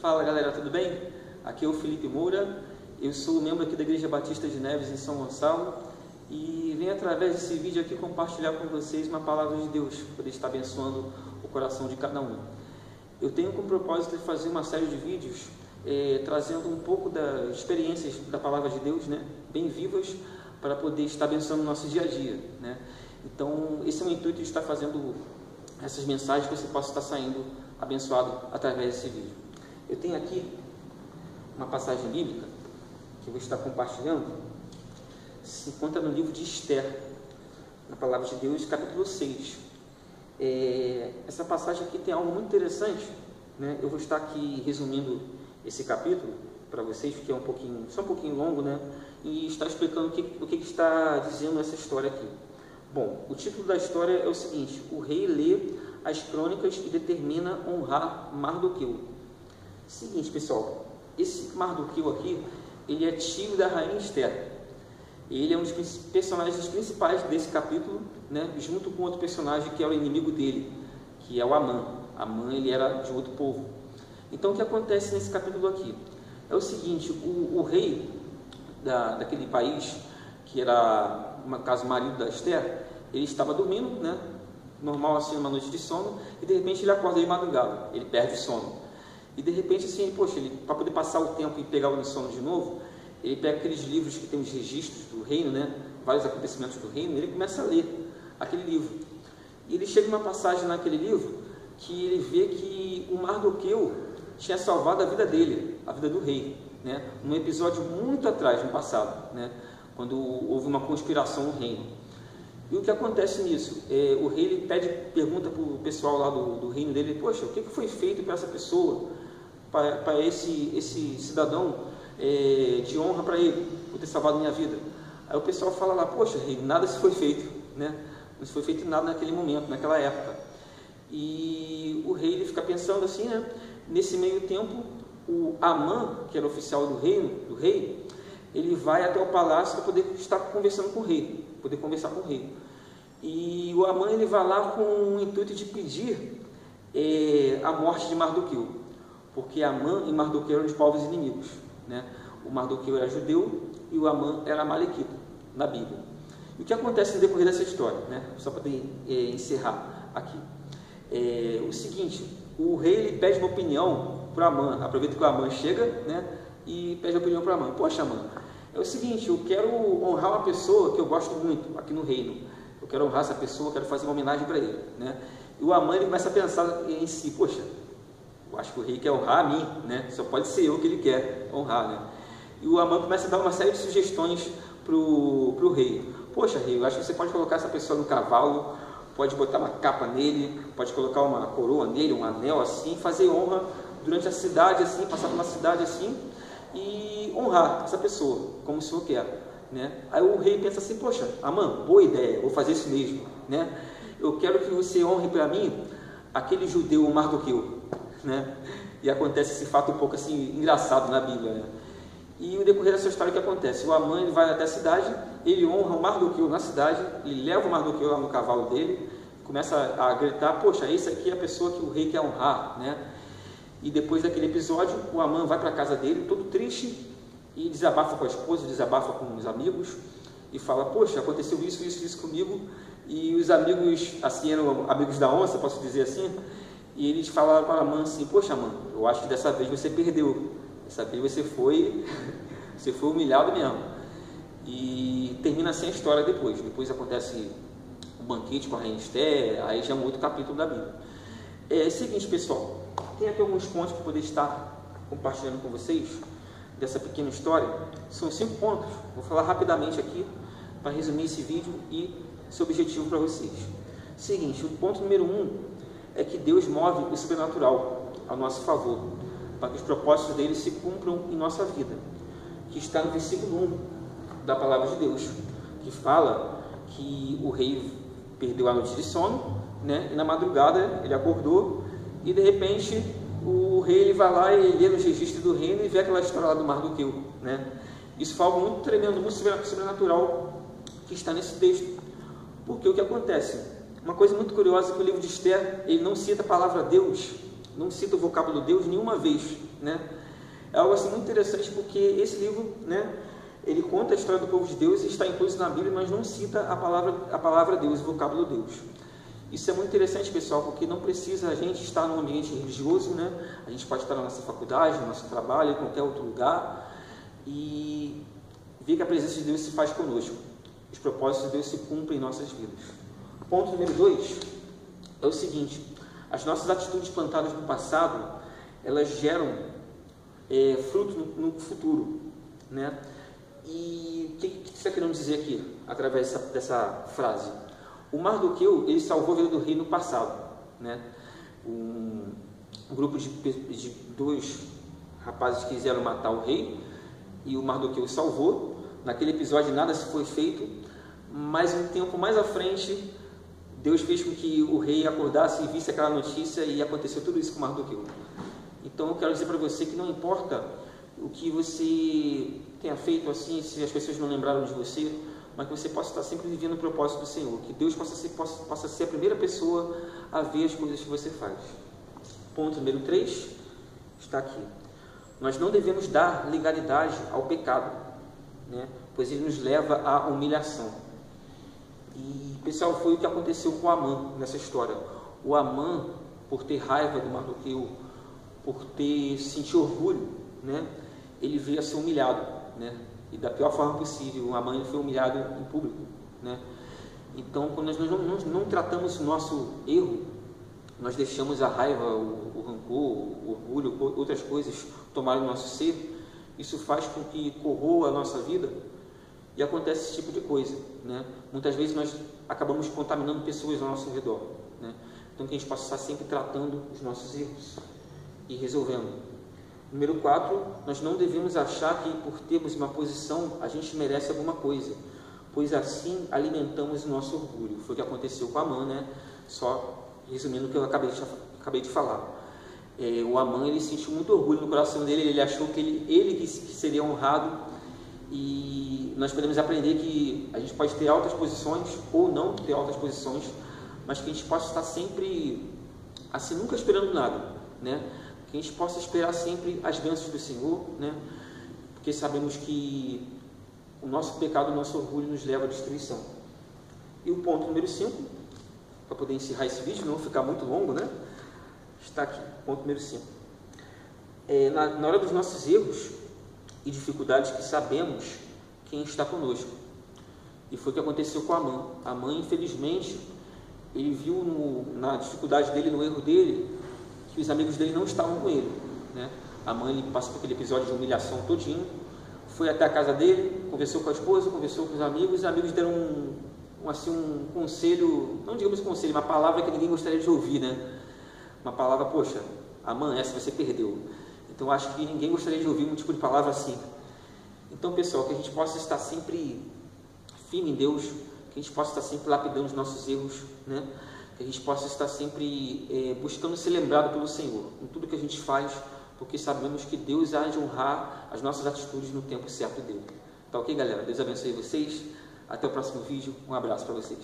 Fala galera, tudo bem? Aqui é o Felipe Moura, eu sou membro aqui da Igreja Batista de Neves em São Gonçalo e venho através desse vídeo aqui compartilhar com vocês uma palavra de Deus, para poder estar abençoando o coração de cada um. Eu tenho como propósito de fazer uma série de vídeos trazendo um pouco das experiências da palavra de Deus, né, bem vivas, para poder estar abençoando o nosso dia a dia, né? Então esse é o intuito de estar fazendo essas mensagens, que você possa estar saindo abençoado através desse vídeo. Eu tenho aqui uma passagem bíblica que eu vou estar compartilhando, se encontra no livro de Esther, na palavra de Deus, capítulo 6. Essa passagem aqui tem algo muito interessante, né? Eu vou estar aqui resumindo esse capítulo para vocês, porque é só um pouquinho longo, né? E está explicando o que está dizendo essa história aqui. Bom, o título da história é o seguinte: o rei lê as crônicas e determina honrar Mardoqueu. Seguinte, pessoal, esse Mardoqueu aqui, ele é tio da rainha Esther. Ele é um dos personagens principais desse capítulo, né, junto com outro personagem que é o inimigo dele, que é o Amã. Amã, ele era de outro povo. Então, o que acontece nesse capítulo aqui? É o seguinte: o rei daquele país, que era, no caso, o marido da Esther, ele estava dormindo, né, normal assim, uma noite de sono, e de repente ele acorda de madrugada, ele perde o sono. E de repente, assim, poxa, ele, para poder passar o tempo e pegar o sono de novo, ele pega aqueles livros que tem os registros do reino, né, vários acontecimentos do reino, e ele começa a ler aquele livro. E ele chega numa passagem naquele livro que ele vê que o Mardoqueu tinha salvado a vida dele, a vida do rei, né, num episódio muito atrás, no passado, né, quando houve uma conspiração no reino. E o que acontece nisso? O rei ele pergunta para o pessoal lá do reino dele: poxa, o que foi feito para essa pessoa, para esse cidadão, de honra para ele, por ter salvado minha vida? Aí o pessoal fala lá: poxa, rei, nada se foi feito, né? Não se foi feito nada naquele momento, naquela época. E o rei ele fica pensando assim, né? Nesse meio tempo, o Amã, que era oficial do rei, ele vai até o palácio para poder estar conversando com o rei, poder conversar com o rei. E o Amã ele vai lá com o intuito de pedir a morte de Mardoqueu, porque Amã e Mardoqueu eram de povos inimigos, né? O Mardoqueu era judeu e o Amã era amalequita, na Bíblia. E o que acontece no decorrer dessa história, né? Só para poder encerrar aqui. O seguinte: o rei ele pede uma opinião para Amã, aproveita que o Amã chega, né, e pede a opinião para Amã. Poxa, Amã, é o seguinte, eu quero honrar uma pessoa que eu gosto muito aqui no reino. Eu quero honrar essa pessoa, quero fazer uma homenagem para ele, né? E o Amã ele começa a pensar em si: poxa, eu acho que o rei quer honrar a mim, né? Só pode ser eu que ele quer honrar, né? E o Amã começa a dar uma série de sugestões pro rei. Poxa, rei, eu acho que você pode colocar essa pessoa no cavalo, pode botar uma capa nele, pode colocar uma coroa nele, um anel assim, fazer honra durante a cidade assim, passar pela cidade assim e honrar essa pessoa como o senhor quer, né? Aí o rei pensa assim: poxa, Amã, boa ideia, vou fazer isso mesmo, né? Eu quero que você honre para mim aquele judeu Mardoqueu, né? E acontece esse fato um pouco assim engraçado na Bíblia, né? E o decorrer dessa história, o que acontece? O Amã ele vai até a cidade, ele honra o Mardoqueu na cidade, ele leva o Mardoqueu lá no cavalo dele, começa a gritar: poxa, esse aqui é a pessoa que o rei quer honrar, né? E depois daquele episódio, o Amã vai para a casa dele, todo triste, e desabafa com a esposa, desabafa com os amigos, e fala: poxa, aconteceu isso comigo. E os amigos, assim, eram amigos da onça, posso dizer assim, e eles falaram para Amã assim: poxa, Amã, eu acho que dessa vez você perdeu, dessa vez você foi humilhado mesmo. E termina assim a história depois. Depois acontece o banquete com a rainha Esther, aí já é um outro capítulo da Bíblia. É o seguinte, pessoal, tem aqui alguns pontos para poder estar compartilhando com vocês dessa pequena história. São 5 pontos, vou falar rapidamente aqui para resumir esse vídeo e seu objetivo para vocês. Seguinte, o ponto número 1 é que Deus move o sobrenatural a nosso favor, para que os propósitos dele se cumpram em nossa vida, que está no versículo 1 da palavra de Deus, que fala que o rei perdeu a noite de sono, né? E na madrugada ele acordou e de repente o rei ele vai lá e lê nos registros do reino e vê aquela história lá do Mardoqueu, né? Isso foi algo muito tremendo, muito sobrenatural que está nesse texto. Porque o que acontece? Uma coisa muito curiosa é que o livro de Esther ele não cita a palavra Deus, não cita o vocábulo Deus nenhuma vez né? É algo assim muito interessante, porque esse livro, né, ele conta a história do povo de Deus e está incluso na Bíblia, mas não cita a palavra Deus, o vocábulo Deus. Isso é muito interessante, pessoal, porque não precisa a gente estar num ambiente religioso, né? A gente pode estar na nossa faculdade, no nosso trabalho, em qualquer outro lugar, e ver que a presença de Deus se faz conosco. Os propósitos de Deus se cumprem em nossas vidas. Ponto número 2 é o seguinte: as nossas atitudes plantadas no passado, elas geram fruto no futuro, né? E o que você está querendo dizer aqui, através dessa frase? O Mardoqueu, ele salvou a vida do rei no passado, né? Um grupo de 2 rapazes quiseram matar o rei, e o Mardoqueu salvou. Naquele episódio nada se foi feito, mas um tempo mais à frente, Deus fez com que o rei acordasse e visse aquela notícia, e aconteceu tudo isso com Mardoqueu. Então eu quero dizer para você que não importa o que você tenha feito assim, se as pessoas não lembraram de você, mas que você possa estar sempre vivendo o propósito do Senhor, que Deus possa ser a primeira pessoa a ver as coisas que você faz. Ponto número 3 está aqui: nós não devemos dar legalidade ao pecado, né? Pois ele nos leva à humilhação. E, pessoal, foi o que aconteceu com Amã nessa história. O Amã, por ter raiva do Mardoqueu, por ter sentido orgulho, né, ele veio a ser humilhado, né? E da pior forma possível. O Amã foi humilhado em público, né? Então, quando nós não tratamos o nosso erro, nós deixamos a raiva, o rancor, o orgulho, outras coisas tomarem o nosso ser. Isso faz com que corroa a nossa vida e acontece esse tipo de coisa, né? Muitas vezes nós acabamos contaminando pessoas ao nosso redor, né? Então, que a gente possa estar sempre tratando os nossos erros e resolvendo. Número 4, nós não devemos achar que por termos uma posição a gente merece alguma coisa, pois assim alimentamos o nosso orgulho. Foi o que aconteceu com Amã, né? Só resumindo o que eu acabei de falar. O Amã, ele sentiu muito orgulho no coração dele, ele achou que ele que seria honrado, e nós podemos aprender que a gente pode ter altas posições ou não ter altas posições, mas que a gente possa estar sempre assim, nunca esperando nada, né? Que a gente possa esperar sempre as bênçãos do Senhor, né? Porque sabemos que o nosso pecado, o nosso orgulho nos leva à destruição. E o ponto número 5, para poder encerrar esse vídeo, não ficar muito longo, né? Está aqui, ponto número 5. Na hora dos nossos erros e dificuldades, que sabemos quem está conosco. E foi o que aconteceu com Amã. Amã, infelizmente, ele viu na dificuldade dele, no erro dele, que os amigos dele não estavam com ele, né? Amã, ele passou por aquele episódio de humilhação todinho, foi até a casa dele, conversou com a esposa, conversou com os amigos deram um conselho, não digamos conselho, uma palavra que ninguém gostaria de ouvir, né? Uma palavra: poxa, Amã, essa você perdeu. Então, acho que ninguém gostaria de ouvir um tipo de palavra assim. Então, pessoal, que a gente possa estar sempre firme em Deus, que a gente possa estar sempre lapidando os nossos erros, né? Que a gente possa estar sempre buscando ser lembrado pelo Senhor em tudo que a gente faz, porque sabemos que Deus há de honrar as nossas atitudes no tempo certo dele. Tá ok, galera? Deus abençoe vocês. Até o próximo vídeo. Um abraço para vocês.